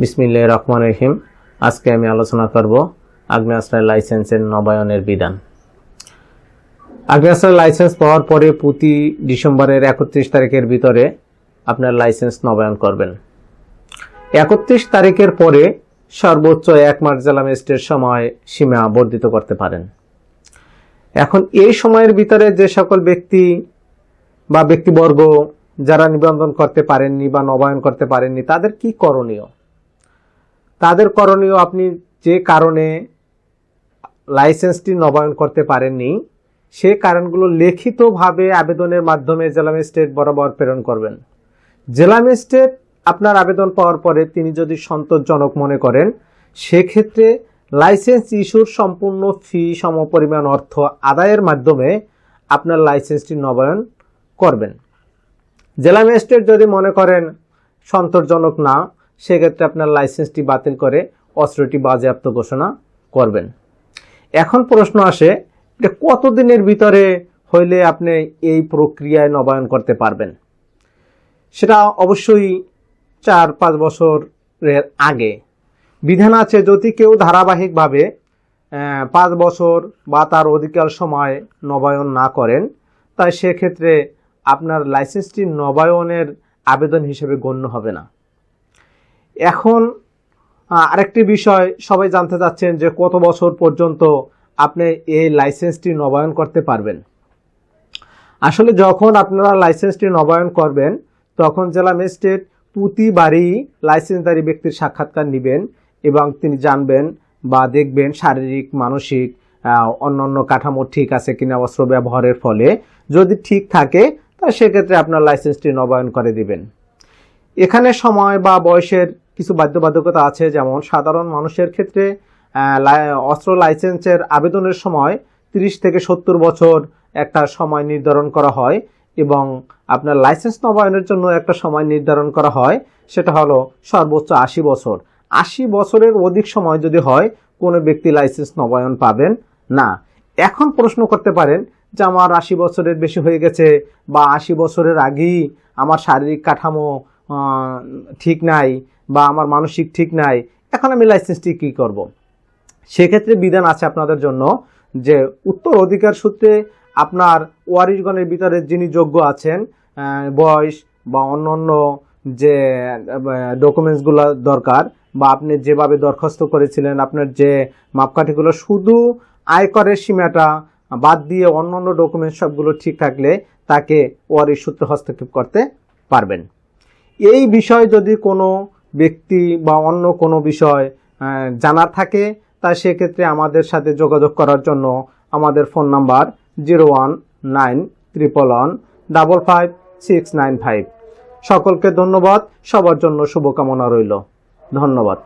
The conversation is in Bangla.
বিসমিল্লাহির রহমানির রহিম। আজকে আমি আলোচনা করব আগ্নেয়াস্ত্রের লাইসেন্সের নবায়নের বিধান। আগ্নেয়াস্ত্রের লাইসেন্স পাওয়ার পরে প্রতি ডিসেম্বরের 31 তারিখের ভিতরে আপনার লাইসেন্স নবায়ন করবেন। 31 তারিখের পরে সর্বোচ্চ 1 মাস জেলা ম্যাজিস্ট্রেট সময় সীমা বর্ধিত করতে পারেন। এখন এই সময়ের ভিতরে যে সকল ব্যক্তি বা ব্যক্তিবর্গ যারা নিবন্ধন করতে পারেননি বা নবায়ন করতে পারেননি, তাদের কি করণীয়? তাদের করণীয়, আপনি যে কারণে লাইসেন্সটি নবায়ন করতে পারেননি সে কারণগুলো লিখিতভাবে আবেদনের মাধ্যমে জেলা ম্যাজিস্ট্রেট বরাবর প্রেরণ করবেন। জেলা ম্যাজিস্ট্রেট আপনার আবেদন পাওয়ার পরে তিনি যদি সন্তোষজনক মনে করেন, সেক্ষেত্রে লাইসেন্স ইস্যুর সম্পূর্ণ ফি সমপরিমাণ অর্থ আদায়ের মাধ্যমে আপনার লাইসেন্সটি নবায়ন করবেন। জেলা ম্যাজিস্ট্রেট যদি মনে করেন সন্তোষজনক না, সেক্ষেত্রে আপনার লাইসেন্সটি বাতিল করে অস্ত্রটি বাজেয়াপ্ত ঘোষণা করবেন। এখন প্রশ্ন আসে যে কতদিনের ভিতরে হইলে আপনি এই প্রক্রিয়ায় নবায়ন করতে পারবেন? সেটা অবশ্যই 4-5 বছরের আগে বিধান আছে। যদি কেউ ধারাবাহিকভাবে 5 বছর বা তার অধিকার সময় নবায়ন না করেন, তাই সেক্ষেত্রে আপনার লাইসেন্সটি নবায়নের আবেদন হিসেবে গণ্য হবে না। এখন আরেকটি বিষয় সবাই জানতে চাচ্ছেন যে কত বছর পর্যন্ত আপনি এই লাইসেন্সটি নবায়ন করতে পারবেন। আসলে যখন আপনারা লাইসেন্সটি নবায়ন করবেন, তখন জেলা ম্যাজিস্ট্রেট প্রতিবারই লাইসেন্সধারী ব্যক্তির সাক্ষাৎকার নেবেন এবং তিনি জানবেন বা দেখবেন শারীরিক, মানসিক, অন্যান্য কাঠামো ঠিক আছে কিনা অস্ত্র ব্যবহারের ফলে। যদি ঠিক থাকে তা সেক্ষেত্রে আপনার লাইসেন্সটি নবায়ন করে দিবেন। এখানে সময় বা বয়সের কিছু বাধ্যবাধকতা আছে, যেমন সাধারণ মানুষের ক্ষেত্রে অস্ত্র লাইসেন্সের আবেদনের সময় 30 থেকে 70 বছর একটা সময় নির্ধারণ করা হয় এবং আপনার লাইসেন্স নবায়নের জন্য একটা সময় নির্ধারণ করা হয়, সেটা হলো সর্বোচ্চ 80 বছর। 80 বছরের অধিক সময় যদি হয়, কোনো ব্যক্তি লাইসেন্স নবায়ন পাবেন না। এখন প্রশ্ন করতে পারেন যে আমার 80 বছরের বেশি হয়ে গেছে বা 80 বছরের আগেই আমার শারীরিক কাঠামো ঠিক নাই বা আমার মানসিক ঠিক নাই, এখন আমি লাইসেন্সটি কি করব? সেক্ষেত্রে বিধান আছে আপনাদের জন্য যে উত্তর অধিকার সূত্রে আপনার ওয়ারিশগণের ভিতরে যিনি যোগ্য আছেন, বয়স বা অন্যান্য যে ডকুমেন্টসগুলো দরকার বা আপনি যেভাবে দরখাস্ত করেছিলেন, আপনার যে মাপকাঠিগুলো, শুধু আয়করের সীমাটা বাদ দিয়ে অন্যান্য ডকুমেন্টস সবগুলো ঠিক থাকলে তাকে ওয়ারিশ সূত্রে হস্তক্ষেপ করতে পারবেন। এই বিষয় যদি কোনো ব্যক্তি বা অন্য কোনো বিষয় জানার থাকে, তা সেক্ষেত্রে আমাদের সাথে যোগাযোগ করার জন্য আমাদের ফোন নাম্বার 01911155695। সকলকে ধন্যবাদ। সবার জন্য শুভকামনা রইল। ধন্যবাদ।